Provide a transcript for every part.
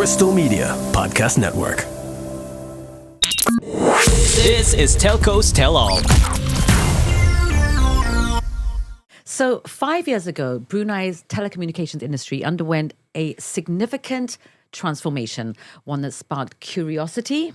Crystal Media Podcast Network. This is Telcos Tell All. So 5 years ago, Brunei's telecommunications industry underwent a significant transformation, one that sparked curiosity,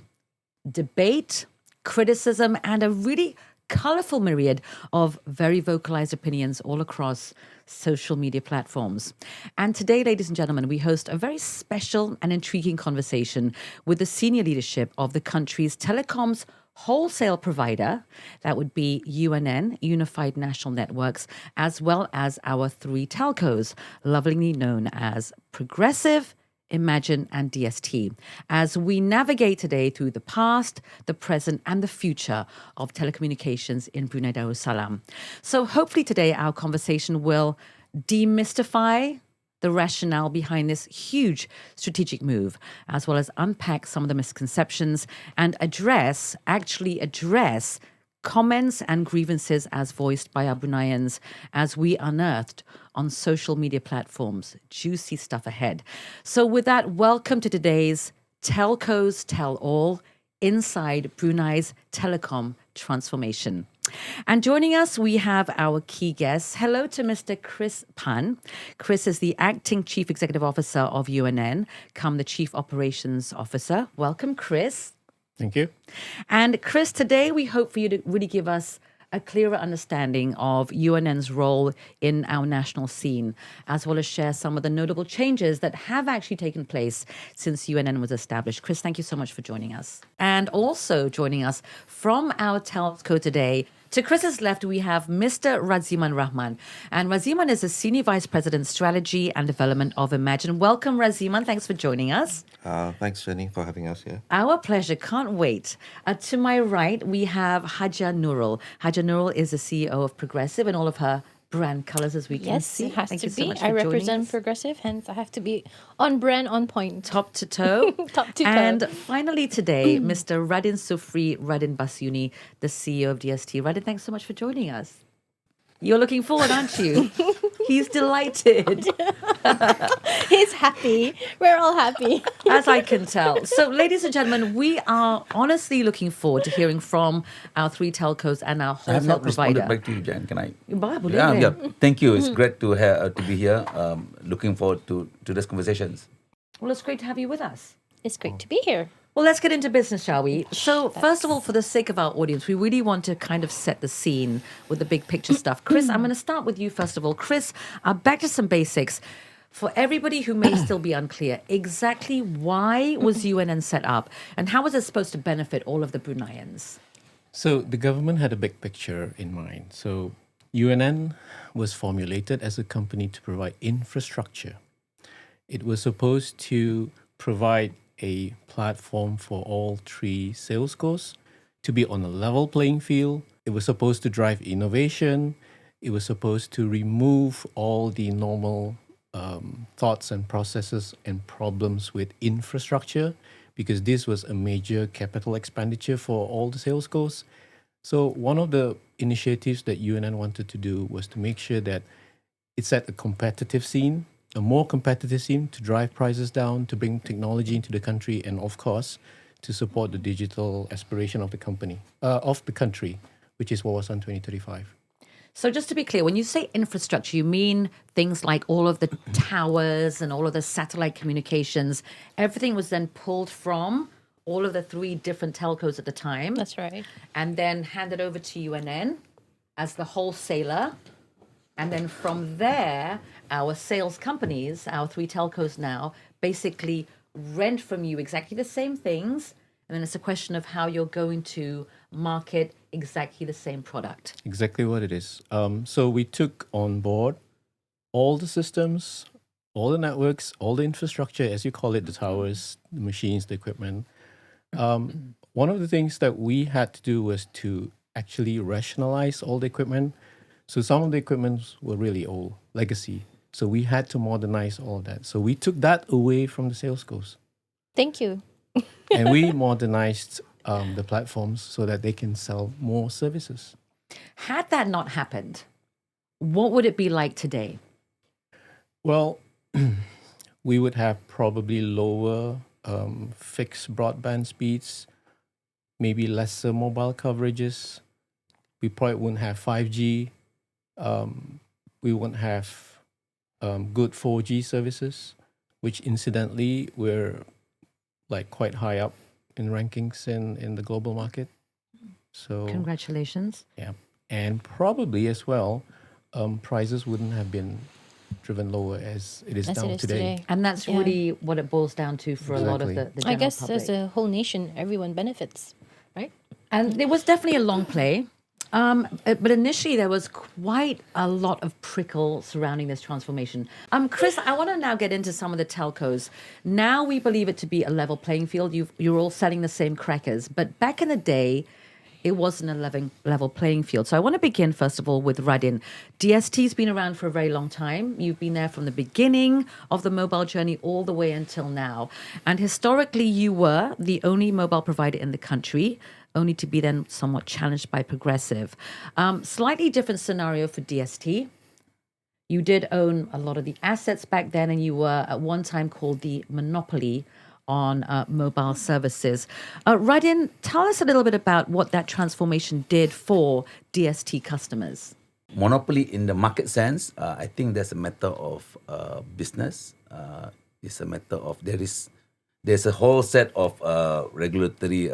debate, criticism, and a really colorful myriad of very vocalized opinions all across social media platforms. And today, ladies and gentlemen, we host a very special and intriguing conversation with the senior leadership of the country's telecoms wholesale provider, that would be UNN, Unified National Networks, as well as our three telcos, lovingly known as Progresif, Imagine, and DST, as we navigate today through the past, the present, and the future of telecommunications in Brunei Darussalam. So hopefully today our conversation will demystify the rationale behind this huge strategic move, as well as unpack some of the misconceptions and actually address comments and grievances as voiced by our Bruneians as we unearthed on social media platforms. Juicy stuff ahead. So with that, welcome to today's Telcos Tell All inside Brunei's telecom transformation. And joining us, we have our key guests. Hello to Mr. Phan. Chris is the Acting Chief Executive Officer of UNN, come the Chief Operations Officer. Welcome, Chris. Thank you. And Chris, today we hope for you to really give us a clearer understanding of UNN's role in our national scene, as well as share some of the notable changes that have actually taken place since UNN was established. Chris, thank you so much for joining us. And also joining us from our telco today, to Chris's left, we have Mr. Radziman Rahman. And Radziman is the Senior Vice President, Strategy and Development of Imagine. Welcome, Radziman. Thanks for joining us. Thanks, Jenny, for having us here. Our pleasure. Can't wait. To my right, we have Haji Nurul. Haji Nurul is the CEO of Progresif and all of her brand colors, as we can see. Yes, it has Thank to you so be. much I for joining represent us. Progresif, hence I have to be on brand, on point. Top to toe. Top to toe. And finally today, Mr. Radin Sufri, Radin Basiuni, the CEO of DST. Radin, thanks so much for joining us. You're looking forward, aren't you? He's delighted. He's happy. We're all happy. As I can tell. So, ladies and gentlemen, we are honestly looking forward to hearing from our three telcos and our I have wholesale not responded provider. back to you, Jan. Can I? Boleh, Yeah, boleh. yeah. Thank you. It's great to be here. Looking forward to today's conversations. Well, it's great to have you with us. It's great to be here. Well, let's get into business, shall we? So, first of all, for the sake of our audience, we really want to kind of set the scene with the big picture stuff. Chris, I'm going to start with you first of all. Chris, back to some basics. For everybody who may still be unclear, exactly why was UNN set up and how was it supposed to benefit all of the Bruneians? So the government had a big picture in mind. So UNN was formulated as a company to provide infrastructure. It was supposed to provide a platform for all three sales codes to be on a level playing field. It was supposed to drive innovation. It was supposed to remove all the normal thoughts and processes and problems with infrastructure, because this was a major capital expenditure for all the sales codes. So one of the initiatives that UNN wanted to do was to make sure that it set a competitive scene, a more competitive scene, to drive prices down, to bring technology into the country, and of course, to support the digital aspiration of the country, which is what was on 2035. So just to be clear, when you say infrastructure, you mean things like all of the towers and all of the satellite communications. Everything was then pulled from all of the three different telcos at the time. That's right. And then handed over to UNN as the wholesaler. And then from there, our sales companies, our three telcos now, basically rent from you exactly the same things. And then it's a question of how you're going to market exactly the same product. Exactly what it is. So we took on board all the systems, all the networks, all the infrastructure, as you call it, the towers, the machines, the equipment. One of the things that we had to do was to actually rationalize all the equipment. So some of the equipment were really old, legacy. So we had to modernize all that. So we took that away from the sales goals. Thank you. And we modernized the platforms so that they can sell more services. Had that not happened, what would it be like today? Well, we would have probably lower fixed broadband speeds, maybe lesser mobile coverages. We probably wouldn't have 5G. We wouldn't have good 4G services, which incidentally we're like quite high up in rankings in the global market. So Congratulations. yeah, and probably as well, prices wouldn't have been driven lower as it is As now it is today. today. And that's Yeah. really what it boils down to for a lot of Exactly. the I general guess public. as a whole nation, everyone benefits, right? And there was definitely a long play. But initially, there was quite a lot of prickle surrounding this transformation. Chris, I want to now get into some of the telcos. Now we believe it to be a level playing field. You're all selling the same crackers. But back in the day, it wasn't a level playing field. So I want to begin, first of all, with Radin. DST's been around for a very long time. You've been there from the beginning of the mobile journey all the way until now. And historically, you were the only mobile provider in the country, only to be then somewhat challenged by Progresif. Slightly different scenario for DST. You did own a lot of the assets back then, and you were at one time called the monopoly on mobile services. Radin, tell us a little bit about what that transformation did for DST customers. Monopoly in the market sense, I think there's a matter of business. It's a matter of there's a whole set of regulatory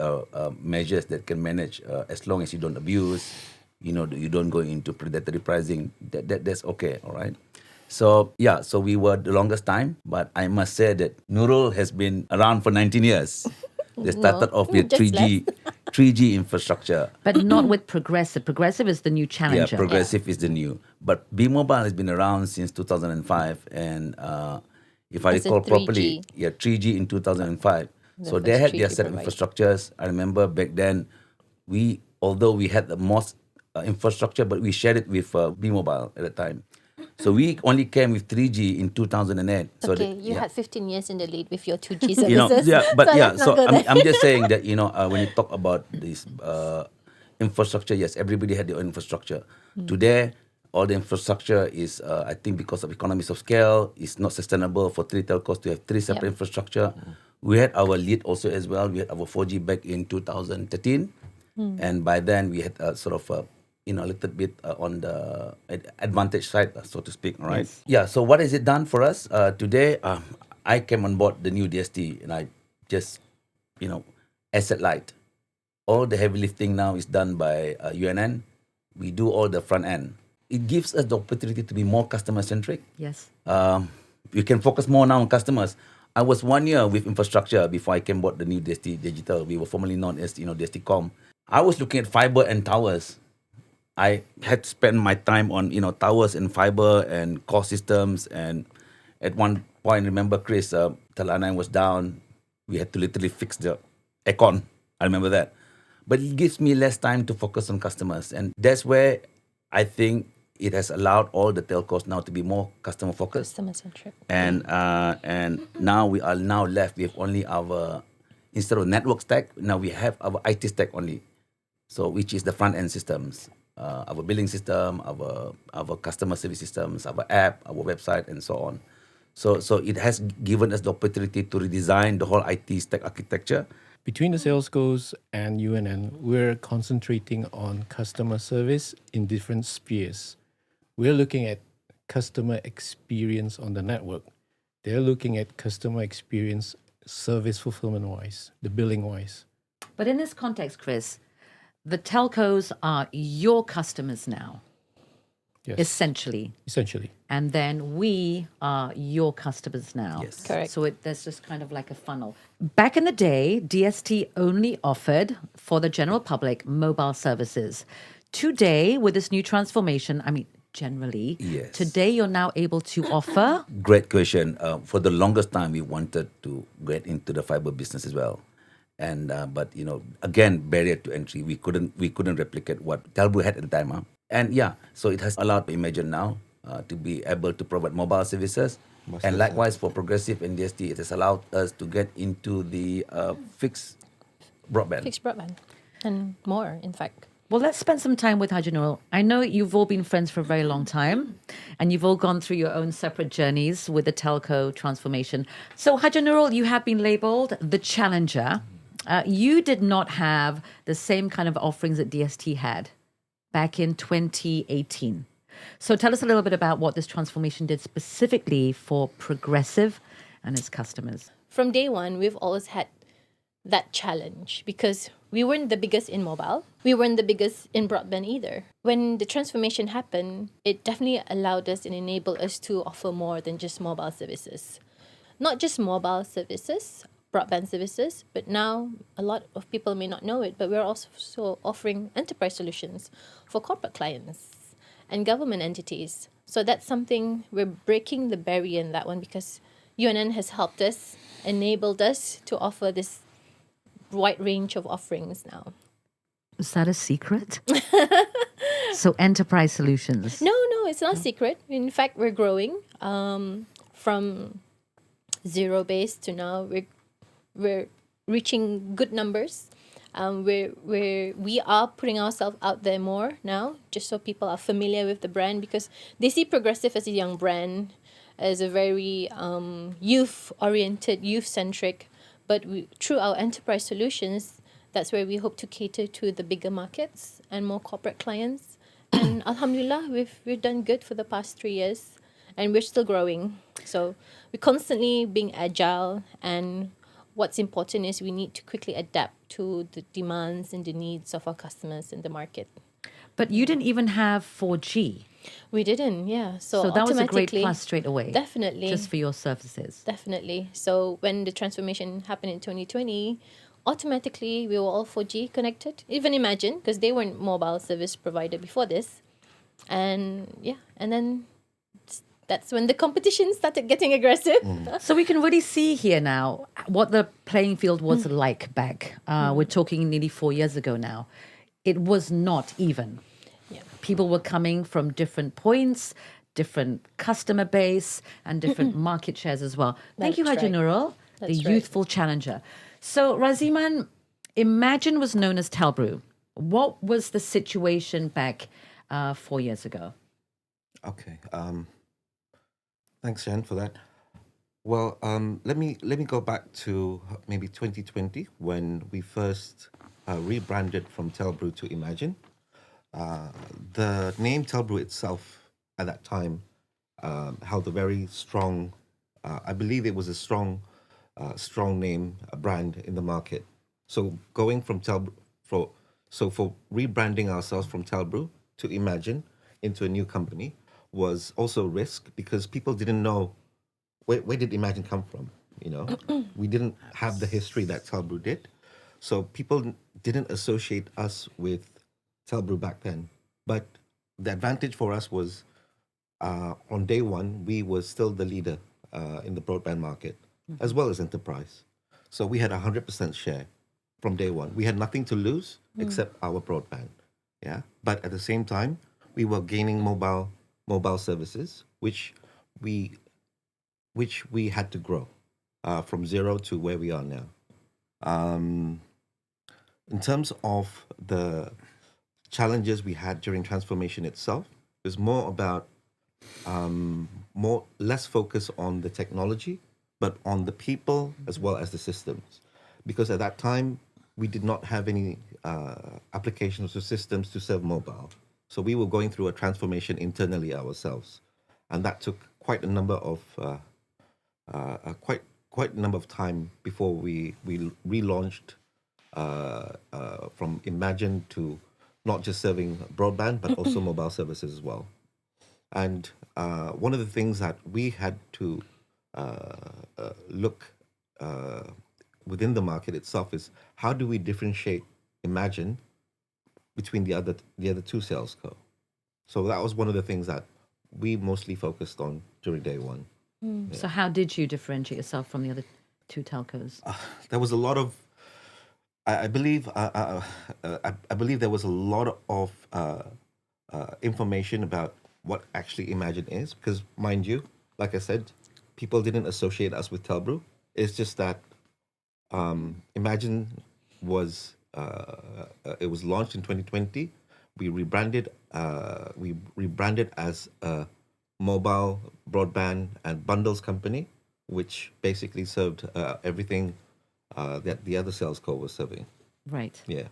measures that can manage as long as you don't abuse, you don't go into predatory pricing. That's okay, all right. So yeah, so we were the longest time, but I must say that Nurul has been around for 19 years. They started off with just 3G infrastructure. But not with Progresif. Progresif is the new challenger. Yeah, Progresif is the new. But B-Mobile has been around since 2005. And if I It's a recall 3G. properly, 3G in 2005. So they first had their 3G set of provider. infrastructures. I remember back then, although we had the most infrastructure, but we shared it with B-Mobile at the time. So we only came with 3G in 2008. So Okay, you yeah. had 15 years in the lead with your 2G services. So let's not go there. I'm just saying that when you talk about this infrastructure, yes, everybody had their own infrastructure. Today, all the infrastructure is, I think, because of economies of scale, it's not sustainable for three telcos to have three separate infrastructure. We had our lead also as well. We had our 4G back in 2013, and by then we had sort of a little bit on the advantage side, so to speak. All right. Yes. Yeah. So what has it done for us today? I came on board the new DST, and I just, asset light. All the heavy lifting now is done by UNN. We do all the front end. It gives us the opportunity to be more customer centric. Yes. We can focus more now on customers. I was 1 year with infrastructure before I came aboard the new DST Digital. We were formerly known as DSTcom. I was looking at fiber and towers. I had to spend my time on towers and fiber and core systems. And at one point, remember Chris, Telanai was down. We had to literally fix the aircon. I remember that. But it gives me less time to focus on customers, and that's where I think it has allowed all the telcos now to be more customer focused. Customer centric. And now we are now left with only our, instead of network stack, now we have our IT stack only. So which is the front end systems, our billing system, our customer service systems, our app, our website, and so on. So it has given us the opportunity to redesign the whole IT stack architecture. Between the Salescos and UNN, we're concentrating on customer service in different spheres. We're looking at customer experience on the network. They're looking at customer experience service fulfillment wise, the billing wise. But in this context, Chris, the telcos are your customers now, Yes. essentially. Essentially. And then we are your customers now. Yes. Correct. So there's just kind of like a funnel. Back in the day, DST only offered for the general public mobile services. Today, with this new transformation, generally, Yes. today you're now able to offer. Great question. For the longest time, we wanted to get into the fiber business as well, and but again, barrier to entry. We couldn't replicate what Telbu had at the time. And yeah, so it has allowed Imagine now to be able to provide mobile services, and likewise for Progresif and DST, it has allowed us to get into the fixed broadband. Fixed broadband. And more, in fact. Well, let's spend some time with Haji Nurul. I know you've all been friends for a very long time, and you've all gone through your own separate journeys with the telco transformation. So, Haji Nurul, you have been labeled the challenger. You did not have the same kind of offerings that DST had back in 2018. So, tell us a little bit about what this transformation did specifically for Progresif and its customers. From day one, we've always had that challenge because we weren't the biggest in mobile. We weren't the biggest in broadband either. When the transformation happened, it definitely allowed us and enabled us to offer more than just mobile services. Not just mobile services, broadband services, but now a lot of people may not know it, but we're also offering enterprise solutions for corporate clients and government entities. So that's something we're breaking the barrier in that one because UNN has helped us, enabled us to offer this wide range of offerings now. Is that a secret? So enterprise solutions. No, it's not secret. In fact, we're growing from zero base to now we're reaching good numbers. We are putting ourselves out there more now, just so people are familiar with the brand because they see Progresif as a young brand, as a very youth-oriented, youth-centric. But through our enterprise solutions, that's where we hope to cater to the bigger markets and more corporate clients. And Alhamdulillah, we've done good for the past 3 years, and we're still growing. So we're constantly being agile, and what's important is we need to quickly adapt to the demands and the needs of our customers in the market. But you didn't even have 4G. We didn't, yeah. So that was a great automatically- plus straight away. Definitely. Just for your services. Definitely. So when the transformation happened in 2020, automatically we were all 4G connected. Even Imagine, because they weren't mobile service provider before this. And then that's when the competition started getting aggressive. So we can really see here now what the playing field was like back. We're talking nearly 4 years ago now. It was not even. Yeah. People were coming from different points, different customer base, and different market shares as well. Thank you, That's Haji right. Nurul, the That's right. youthful challenger. So, Radziman, Imagine was known as Telbrew. What was the situation back 4 years ago? Okay. Thanks, Jen, for that. Well, let me go back to maybe 2020 when we first rebranded from Telbrew to Imagine. The name Telbrew itself at that time held a very strong. I believe it was a strong name, a brand in the market. So going from Telbrew, for rebranding ourselves from Telbrew to Imagine into a new company was also a risk because people didn't know where did Imagine come from. You know, we didn't have the history that Telbrew did, so people didn't associate us with Telbrew back then. But the advantage for us was on day one we were still the leader in the broadband market as well as enterprise. So we had 100% share from day one. We had nothing to lose except our broadband. Yeah, but at the same time we were gaining mobile services, which we had to grow from zero to where we are now. In terms of the challenges we had during transformation itself, it was more about less focus on the technology, but on the people as well as the systems, because at that time we did not have any applications or systems to serve mobile. So we were going through a transformation internally ourselves, and that took quite a number of time before we relaunched from Imagine to not just serving broadband but also mobile services as well. And one of the things that we had to look within the market itself is how do we differentiate Imagine between the other two sales co. So that was one of the things that we mostly focused on during day one. So how did you differentiate yourself from the other two telcos? There was a lot of, I believe there was a lot of information about what actually Imagine is, because mind you, like I said, people didn't associate us with Telbrew. It's just that Imagine was it was launched in 2020. We rebranded. As a mobile broadband and bundles company, which basically served everything that the other sales call was serving. Right. Yeah.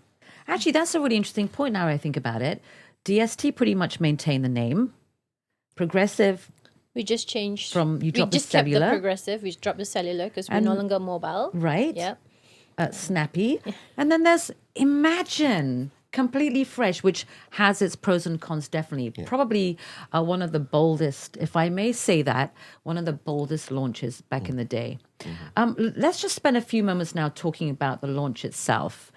Actually, that's a really interesting point now I think about it. DST pretty much maintained the name. Progressive, We just changed From- you we dropped the just kept the cellular? Progressive. We dropped the cellular because we're no And- longer mobile. right? Yep. Snappy. And then there's Imagine, completely fresh, which has its pros and cons, definitely. Probably one of the boldest, if I may say that, one of the boldest launches back in the day. Let's just spend a few moments now talking about the launch itself.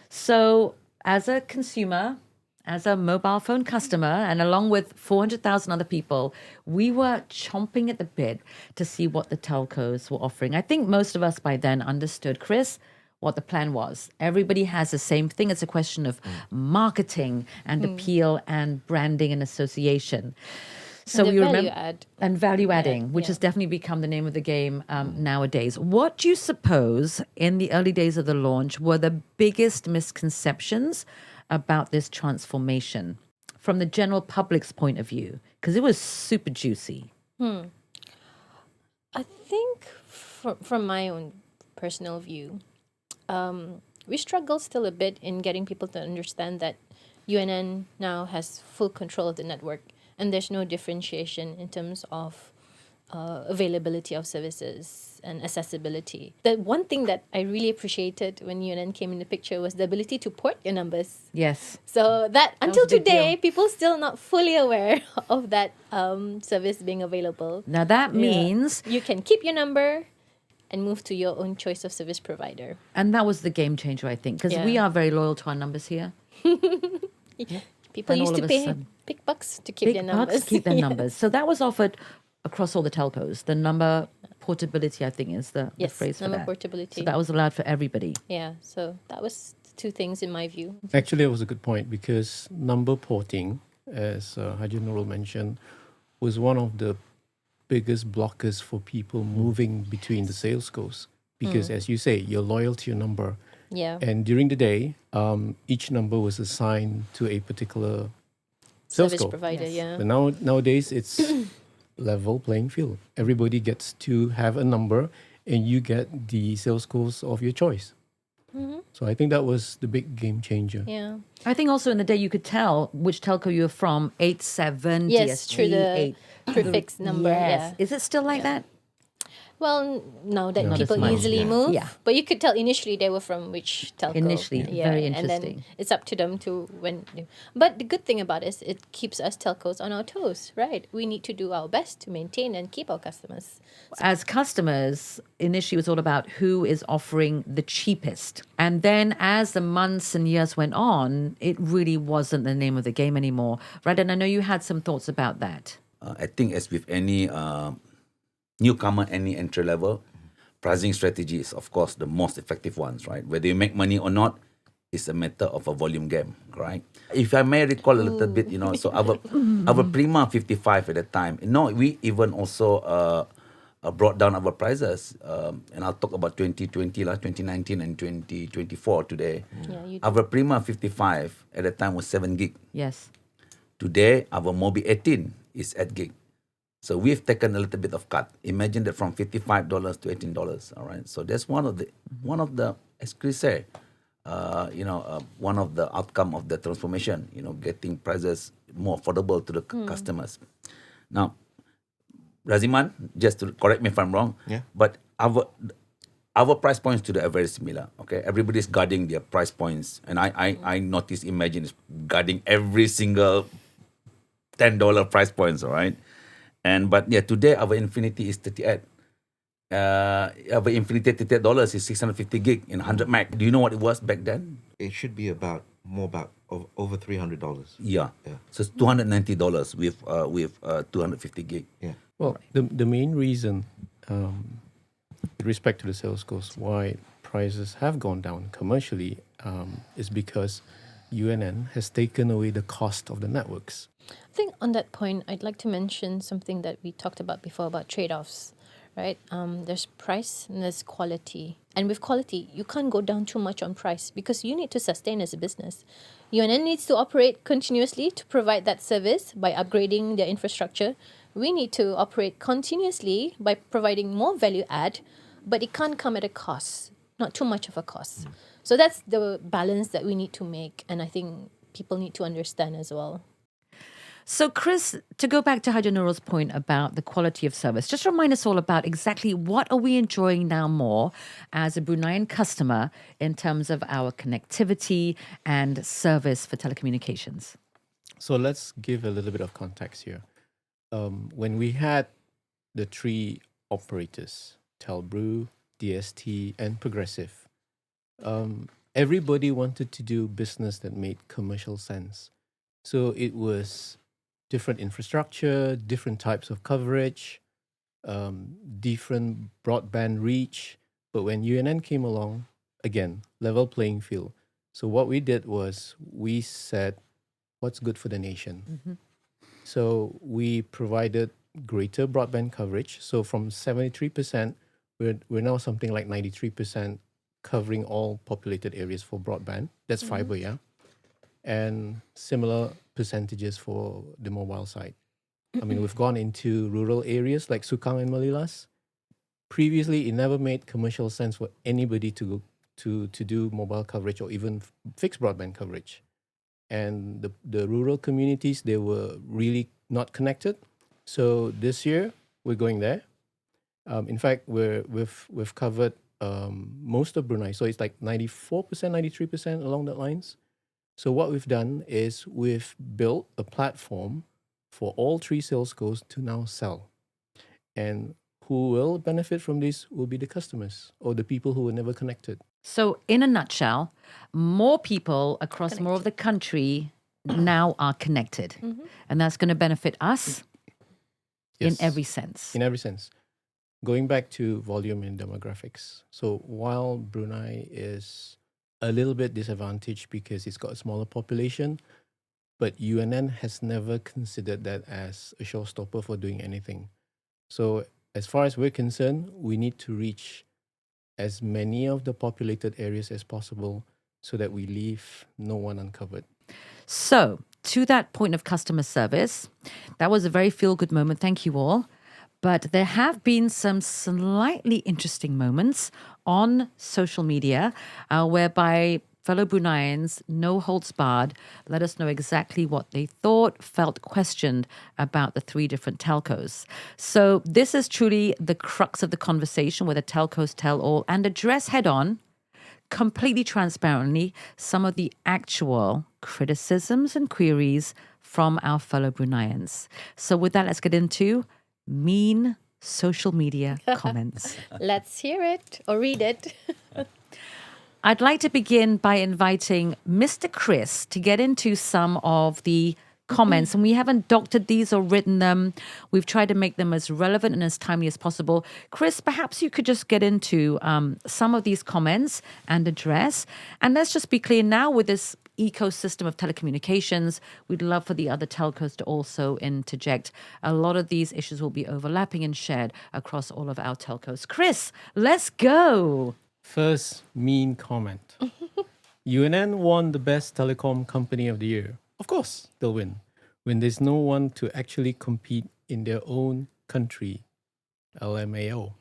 So, as a consumer, as a mobile phone customer, and along with 400,000 other people, we were chomping at the bit to see what the telcos were offering. I think most of us by then understood, Chris, what the plan was. Everybody has the same thing. It's a question of marketing and appeal and branding and association. So And the we value remember add. and value adding, which yeah. has definitely become the name of the game nowadays. What do you suppose in the early days of the launch were the biggest misconceptions about this transformation from the general public's point of view? Because it was super juicy. I think from my own personal view, we struggle still a bit in getting people to understand that UNN now has full control of the network and there's no differentiation in terms of availability of services and accessibility. The one thing that I really appreciated when UNN came in the picture was the ability to port your numbers. Yes. So that until was a big today, deal. people still not fully aware of that service being available. Now that means, You can keep your number and move to your own choice of service provider. and that was the game changer, I think, because Yeah. we are very loyal to our numbers here. People And used all to of a pay sudden- big bucks to keep their Big numbers. bucks, keep their Yes. numbers. So that was offered across all the telcos. The number portability, I think, is the Yes, phrase for number that. portability. So that was allowed for everybody. Yeah, so that was the two things in my view. Actually, it was a good point because number porting, as Haji Nurul mentioned, was one of the biggest blockers for people moving between the sales goals. Because, as you say, you're loyal to your number. Yeah, And during the day, each number was assigned to a particular sales service goal. provider. Yes. Yeah, But nowadays, it's level playing field. Everybody gets to have a number, and you get the sales goals of your choice. So I think that was the big game changer. yeah. I think also in the day you could tell which telco you were from, 87, Yes, DST, through the 8. prefix number. Yes. Yeah. Is it still like that? Well, now that Not as people much, easily yeah. move, Yeah. but you could tell initially they were from which telco. Initially, very And interesting. then it's up to them to But the good thing about it is it keeps us telcos on our toes, right? We need to do our best to maintain and keep our customers. As customers, initially it was all about who is offering the cheapest. And then as the months and years went on, it really wasn't the name of the game anymore. Radin, I know you had some thoughts about that. I think as with any newcomer, any entry level, pricing strategy is of course the most effective ones, right? Whether you make money or not, is a matter of a volume game, right? If I may recall a little bit, so our Prima 55 at the time, we even also brought down our prices, and I'll talk about 2020, 2019 and 2024 today. Yeah, you Our Prima 55 at the time was 7 gig. Yes. Today, our Mobi 18 is 8 gig. So we've taken a little bit of cut. Imagine that from $55 to $18. All right. So that's one of the, as Chris said, one of the outcome of the transformation. Getting prices more affordable to the customers. Now, Radziman, just to correct me if I'm wrong. Yeah. But our price points today are very similar. Okay, everybody's guarding their price points, and I notice Imagine is guarding every single $10 price points. All right. But today our Infinity is 38. Our Infinity $38 is 650 gig in 100 meg. Do you know what it was back then? It should be about over $300. Yeah. Yeah. So it's $290 with 250 gig. Yeah. Well, the main reason, with respect to the sales goals, why prices have gone down commercially is because UNN has taken away the cost of the networks. I think on that point, I'd like to mention something that we talked about before about trade-offs, right? There's price and there's quality. and with quality. You can't go down too much on price because you need to sustain as a business. UNN needs to operate continuously to provide that service by upgrading their infrastructure. We need to operate continuously by providing more value add, but it can't come at a cost, not too much of a cost. So that's the balance that we need to make, and I think people need to understand as well. So, Chris, to go back to Haji Nurul's point about the quality of service, just remind us all about exactly what are we enjoying now more as a Bruneian customer in terms of our connectivity and service for telecommunications. So let's give a little bit of context here. When we had the three operators, Telbru, DST, and Progresif, everybody wanted to do business that made commercial sense. So it was different infrastructure, different types of coverage, different broadband reach. But when UNN came along, again, level playing field. So what we did was we said, what's good for the nation? So we provided greater broadband coverage. So from 73%, we're now something like 93% covering all populated areas for broadband. That's fiber, yeah? And similar percentages for the mobile side. I mean, we've gone into rural areas like Sukang and Malilas. Previously, it never made commercial sense for anybody to do mobile coverage or even fixed broadband coverage. And the rural communities, they were really not connected. So this year, we're going there. In fact, we've covered most of Brunei. So it's like 94%, 93% along that lines. So what we've done is we've built a platform for all three sales goals to now sell. And who will benefit from this will be the customers or the people who were never connected. So, in a nutshell, more people across more of the country now are connected. And that's going to benefit us in Yes. every sense. In every sense. Going back to volume and demographics. So while Brunei is a little bit disadvantaged because it's got a smaller population, but UNN has never considered that as a showstopper for doing anything. So as far as we're concerned, we need to reach as many of the populated areas as possible so that we leave no one uncovered. So, to that point of customer service, that was a very feel-good moment. Thank you all. But there have been some slightly interesting moments on social media whereby fellow Bruneians, no holds barred, let us know exactly what they thought, felt, questioned about the three different telcos. So this is truly the crux of the conversation where the telcos tell all and address head-on, completely transparently, some of the actual criticisms and queries from our fellow Bruneians. So with that, let's get into mean social media comments. Let's hear it or read it. I'd like to begin by inviting Mr. Chris to get into some of the comments, and we haven't doctored these or written them. We've tried to make them as relevant and as timely as possible. Chris, perhaps you could just get into some of these comments and address. And let's just be clear now with this ecosystem of telecommunications, we'd love for the other telcos to also interject. A lot of these issues will be overlapping and shared across all of our telcos. Chris, let's go. First mean comment. UNN won the best telecom company of the year. Of course, they'll win. When there's no one to actually compete in their own country. LMAO.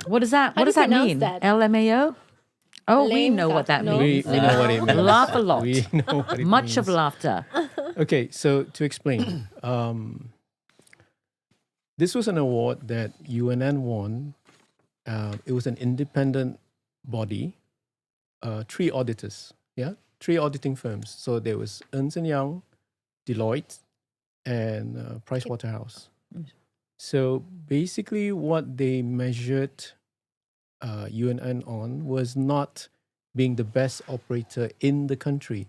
What does that How do you pronounce mean? that? LMAO? Oh, we Lame know what that no. means. We know what it means. Laugh a lot. We know what it Much means. of laughter. Okay, so to explain, this was an award that UNN won. It was an independent body, three auditors, three auditing firms. So there was Ernst & Young, Deloitte, and Pricewaterhouse. So basically what they measured UNN on was not being the best operator in the country.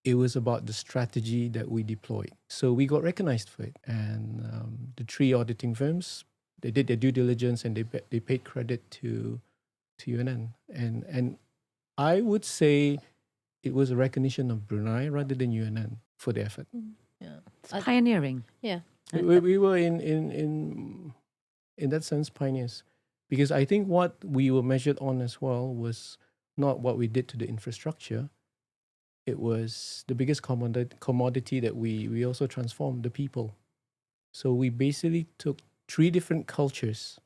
It was about the strategy that we deployed. So we got recognized for it. And the three auditing firms, they did their due diligence and they paid credit to UNN. And I would say it was a recognition of Brunei rather than UNN for the effort. It's pioneering. Yeah. We were in that sense pioneers, Because I think what we were measured on as well was not what we did to the infrastructure. It was the biggest commodity that we also transformed, the people. So we basically took 3 different cultures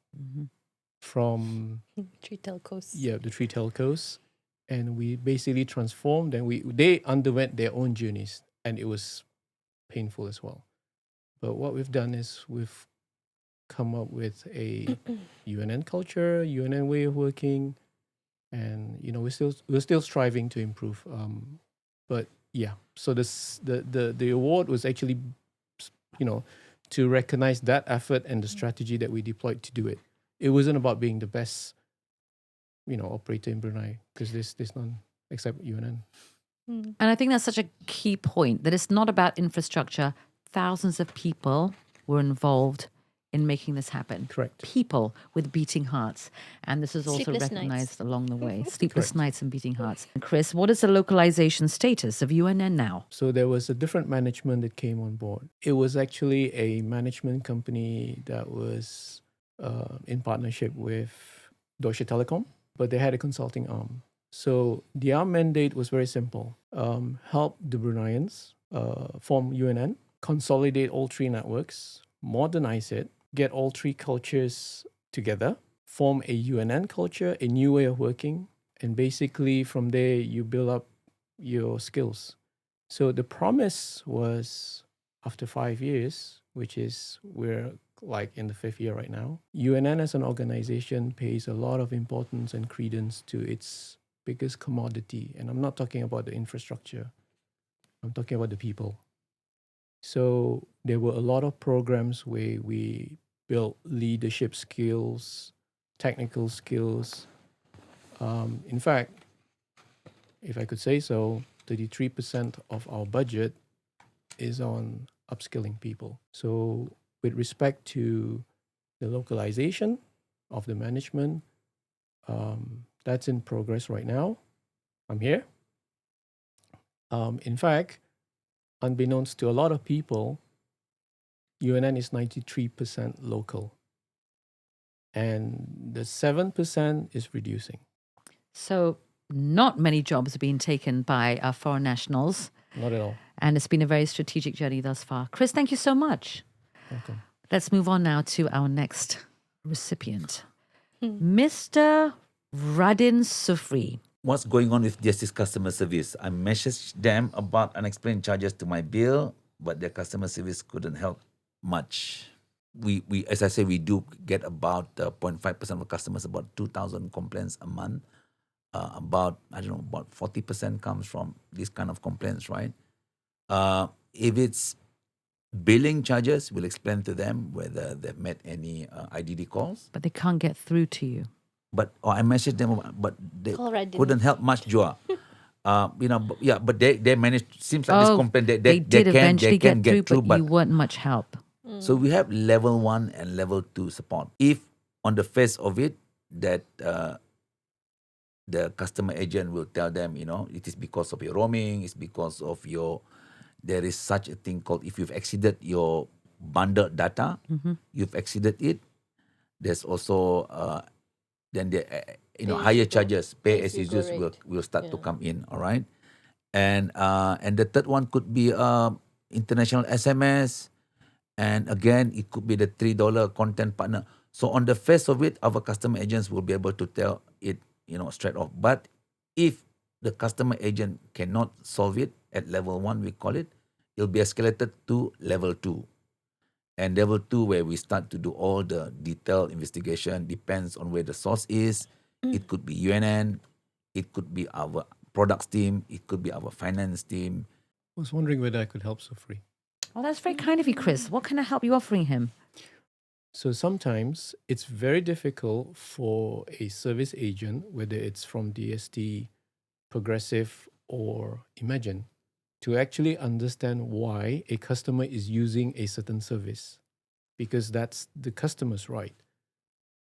from 3 telcos. the 3 telcos, and we basically transformed, and they underwent their own journeys, and it was painful as well. But what we've done is we've come up with a UNN culture, UNN way of working, and we're still striving to improve. But yeah, so the award was actually, to recognize that effort and the strategy that we deployed to do it. It wasn't about being the best, operator in Brunei, because there's none except UNN. And I think that's such a key point, that it's not about infrastructure. Thousands of people were involved in making this happen. Correct. People with beating hearts. And this is also Sleepless recognized nights. along the way. Sleepless Correct. nights and beating hearts. And Chris, what is the localization status of UNN now? So there was a different management that came on board. It was actually a management company that was in partnership with Deutsche Telekom, but they had a consulting arm. So their mandate was very simple. Help the Bruneians form UNN, consolidate all 3 networks, modernize it, get all 3 cultures together, form a UNN culture, a new way of working, and basically from there you build up your skills. So the promise was, after 5 years, which is we're like in the 5th year right now, UNN as an organization pays a lot of importance and credence to its biggest commodity. And I'm not talking about the infrastructure. I'm talking about the people. So there were a lot of programs where we built leadership skills, technical skills. In fact, if I could say so, 33% of our budget is on upskilling people. So with respect to the localization of the management, that's in progress right now. I'm here. In fact, unbeknownst to a lot of people, UNN is 93% local. And the 7% is reducing. So not many jobs are being taken by our foreign nationals. Not at all. And it's been a very strategic journey thus far. Chris, thank you so much. Welcome. Let's move on now to our next recipient, Mr. Radin Sufri. What's going on with Justice customer service? I messaged them about unexplained charges to my bill, but their customer service couldn't help much. We as I say, we do get about 0.5% of customers, about 2,000 complaints a month. About 40% comes from this kind of complaints, right? If it's billing charges, we'll explain to them whether they've met any IDD calls. But they can't get through to you. But I messaged them, but they Call Radin. couldn't help much, Joa. But they managed. Seems like this complaint they did eventually can get through, but but you weren't much help. so we have level 1 and level 2 support. If on the face of it that the customer agent will tell them, it is because of your roaming, it's because of there is such a thing called, if you've exceeded your bundled data, you've exceeded it. There's also then the higher charges, pay as you use will start to come in. All right, and the third one could be international SMS, and again it could be the $3 content partner. So on the face of it, our customer agents will be able to tell it, straight off. But if the customer agent cannot solve it at level 1, we call it, it'll be escalated to level 2. And level 2, where we start to do all the detailed investigation, depends on where the source is. It could be UNN, it could be our products team, it could be our finance team. I was wondering whether I could help Sufri. Oh, that's very kind of you, Chris. What kind of help are you offering him? So sometimes it's very difficult for a service agent, whether it's from DST, Progresif, or Imagine, to actually understand why a customer is using a certain service, because that's the customer's right.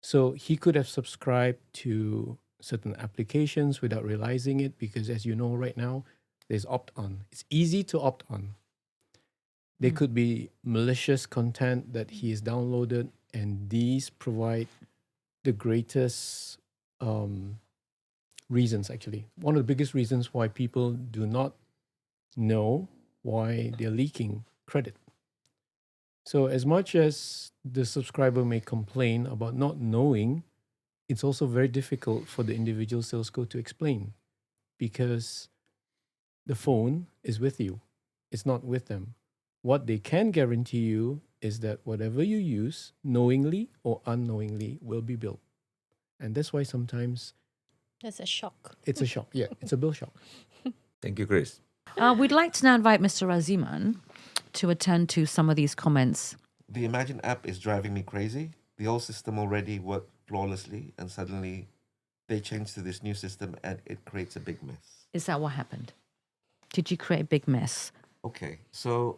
So he could have subscribed to certain applications without realizing it, because as you know right now, there's opt-on. It's easy to opt on. There could be malicious content that he has downloaded, and these provide the greatest reasons, actually. One of the biggest reasons why people do not know why they're leaking credit. So, as much as the subscriber may complain about not knowing, it's also very difficult for the individual salesco to explain because the phone is with you, it's not with them. What they can guarantee you is that whatever you use, knowingly or unknowingly, will be billed. And that's why sometimes That's a shock. it's a shock. Yeah, it's a bill shock. Thank you, Chris. We'd like to now invite Mr. Radziman to attend to some of these comments. The Imagine app is driving me crazy. The old system already worked flawlessly, and suddenly they changed to this new system, and it creates a big mess. Is that what happened? Did you create a big mess? Okay, so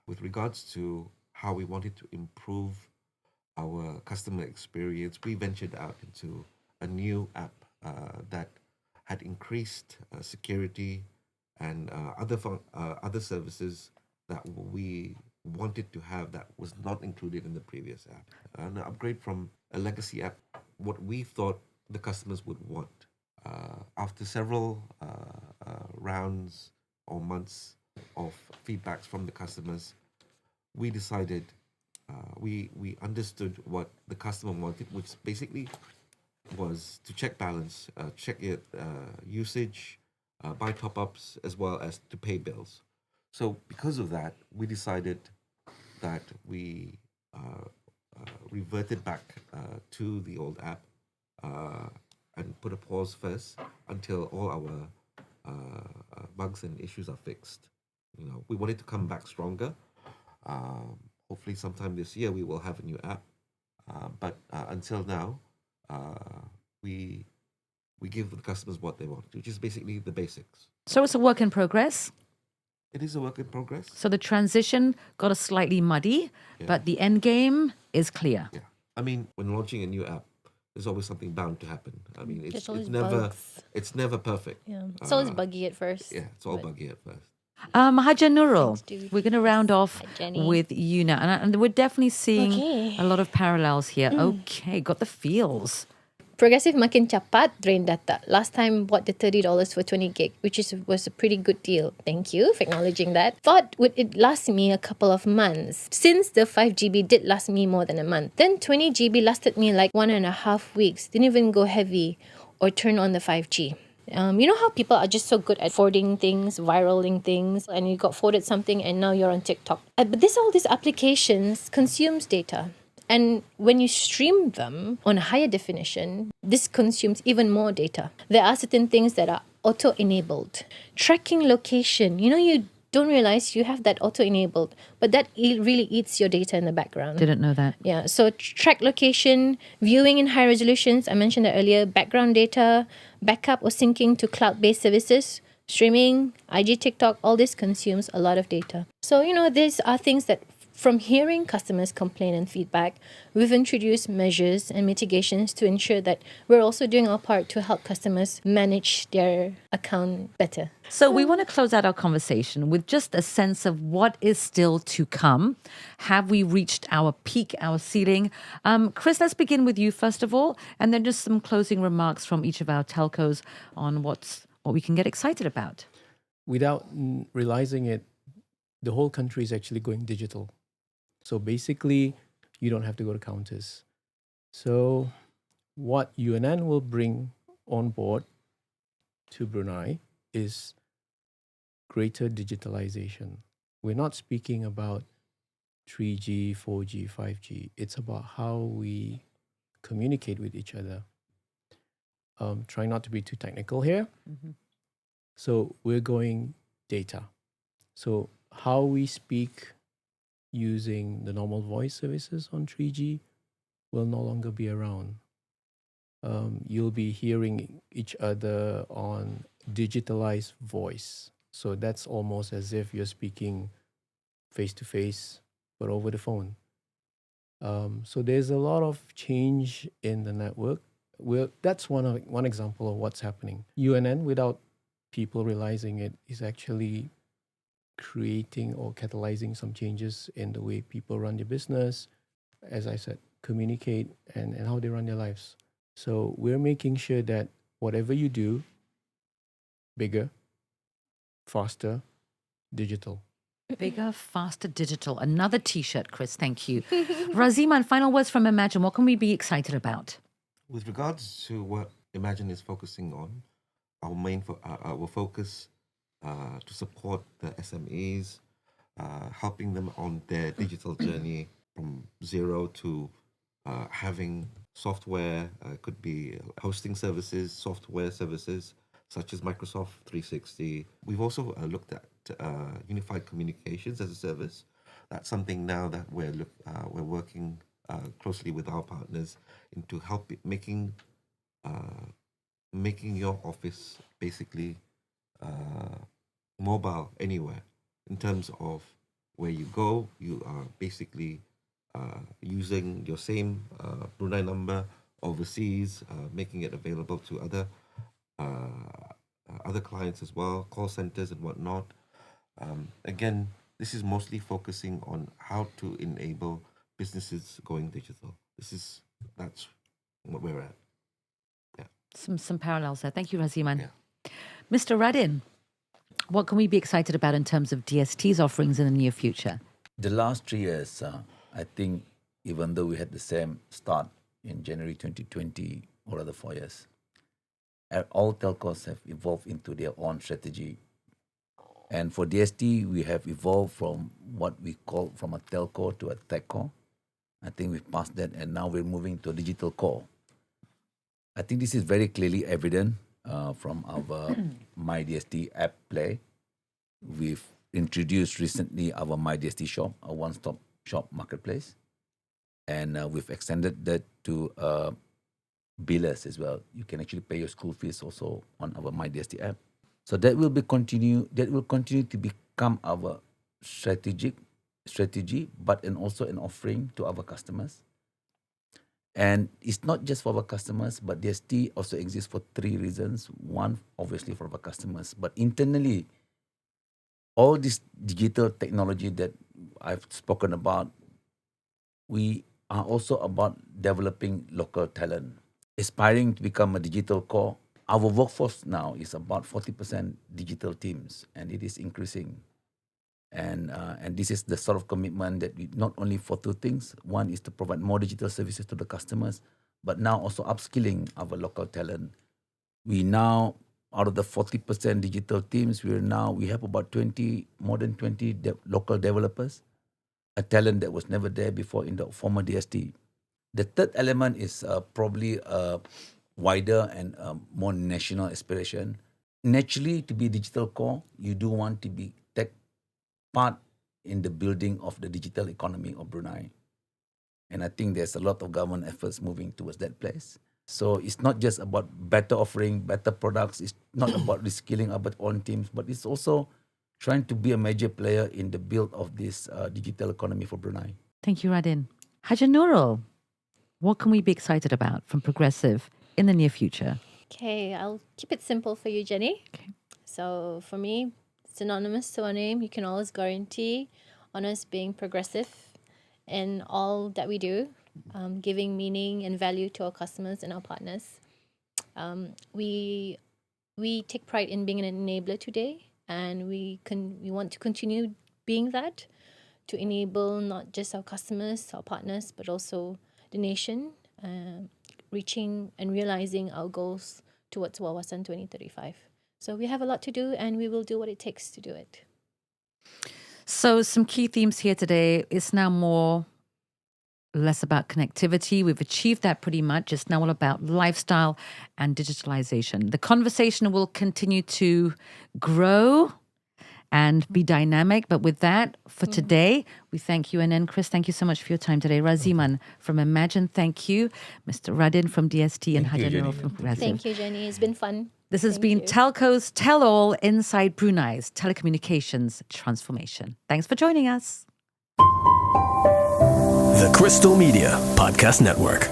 with regards to how we wanted to improve our customer experience, we ventured out into a new app that had increased security and other services that we wanted to have that was not included in the previous app. An upgrade from a legacy app, what we thought the customers would want. After several rounds or months of feedbacks from the customers, we decided we understood what the customer wanted, which basically was to check balance, check usage, buy top-ups, as well as to pay bills. So because of that, we decided that we reverted back to the old app and put a pause first until all our bugs and issues are fixed. We wanted to come back stronger. Hopefully, sometime this year we will have a new app. But until now, we give the customers what they want, which is basically the basics. So it's a work in progress. It is a work in progress. So the transition got a slightly muddy, but the end game is clear. Yeah, I mean, when launching a new app, there's always something bound to happen. I mean, There's it's always never bugs. it's never perfect. Yeah, it's always buggy at first. Yeah, it's all buggy at first. Haji Nurul, Things do. we're going to round off Hi, Jenny. with you now. And we're definitely seeing Okay. a lot of parallels here. Okay, got the feels. Progresif makin cepat drain data. Last time bought the $30 for 20 gig, which was a pretty good deal. Thank you for acknowledging that. Thought would it last me a couple of months. Since the 5 GB did last me more than a month. Then 20 GB lasted me like 1.5 weeks. Didn't even go heavy or turn on the 5G. You know how people are just so good at forwarding things, viraling things, and you got forwarded something and now you're on TikTok. But all these applications consumes data. And when you stream them on a higher definition, this consumes even more data. There are certain things that are auto-enabled. Tracking location, you don't realize you have that auto-enabled, but that really eats your data in the background. Didn't know that. Yeah, so track location, viewing in high resolutions, I mentioned that earlier, background data, backup or syncing to cloud-based services, streaming, IG, TikTok, all this consumes a lot of data. So, these are things that from hearing customers complain and feedback, we've introduced measures and mitigations to ensure that we're also doing our part to help customers manage their account better. So we want to close out our conversation with just a sense of what is still to come. Have we reached our peak, our ceiling? Chris, let's begin with you first of all, and then just some closing remarks from each of our telcos on what we can get excited about. Without realizing it, the whole country is actually going digital. So basically, you don't have to go to counters. So what UNN will bring on board to Brunei is greater digitalization. We're not speaking about 3G, 4G, 5G. It's about how we communicate with each other. Trying not to be too technical here. Mm-hmm. So we're going data. So how we speak using the normal voice services on 3G will no longer be around. You'll be hearing each other on digitalized voice. So that's almost as if you're speaking face to face, but over the phone. So there's a lot of change in the network. That's one example of what's happening. UNN, without people realizing it, is actually creating or catalyzing some changes in the way people run their business. As I said, communicate, and how they run their lives. So we're making sure that whatever you do, bigger, faster, digital. Bigger, faster, digital. Another T-shirt, Chris. Thank you. Radziman, final words from Imagine. What can we be excited about? With regards to what Imagine is focusing on, our focus to support the SMEs, helping them on their digital journey from zero to having software, could be hosting services, software services such as Microsoft 360. We've also looked at unified communications as a service. That's something now that we're working closely with our partners into making your office basically mobile anywhere. In terms of where you go, you are basically using your same Brunei number overseas, making it available to other clients as well, call centers and whatnot. Again, this is mostly focusing on how to enable businesses going digital. That's what we're at. Yeah. Some parallels there. Thank you, Radziman. Yeah. Mr. Radin, what can we be excited about in terms of DST's offerings in the near future? The last 3 years, I think, even though we had the same start in January 2020, or rather 4 years, all telcos have evolved into their own strategy. And for DST, we have evolved from what we call from a telco to a techco. I think we've passed that, and now we're moving to a digital core. I think this is very clearly evident from our MyDST app play. We've introduced recently our MyDST shop, a one-stop shop marketplace. And we've extended that to billers as well. You can actually pay your school fees also on our MyDST app. So that will continue to become our strategy, but also an offering to our customers. And it's not just for our customers, but DST also exists for 3 reasons. One, obviously for our customers, but internally, all this digital technology that I've spoken about, we are also about developing local talent, aspiring to become a digital core. Our workforce now is about 40% digital teams, and it is increasing. And this is the sort of commitment that we not only for 2 things. One is to provide more digital services to the customers, but now also upskilling our local talent. We now, out of the 40% digital teams, we have about more than 20 local developers, a talent that was never there before in the former DST. The third element is probably a wider and more national aspiration. Naturally, to be digital core, you do want to be tech part in the building of the digital economy of Brunei. And I think there's a lot of government efforts moving towards that place. So it's not just about better offering, better products. It's not about reskilling our own teams, but it's also trying to be a major player in the build of this digital economy for Brunei. Thank you, Radin. Haji Nurul, what can we be excited about from Progresif in the near future? Okay, I'll keep it simple for you, Jenny. Okay. So for me, synonymous to our name, you can always guarantee on us being progressive in all that we do, giving meaning and value to our customers and our partners. We take pride in being an enabler today, and we want to continue being that, to enable not just our customers, our partners, but also the nation, reaching and realizing our goals towards Wawasan 2035. So we have a lot to do, and we will do what it takes to do it. So some key themes here today. It's now less about connectivity. We've achieved that pretty much. It's now all about lifestyle and digitalization. The conversation will continue to grow and be dynamic. But with that, for today, we thank you. And then, Chris, thank you so much for your time today. Radziman from Imagine, thank you. Mr. Radin from DST and Haji Nurul from Progresif. Thank you, Jenny. It's been fun. This has been Telcos Tell All inside Brunei's telecommunications transformation. Thanks for joining us. The Crystal Media Podcast Network.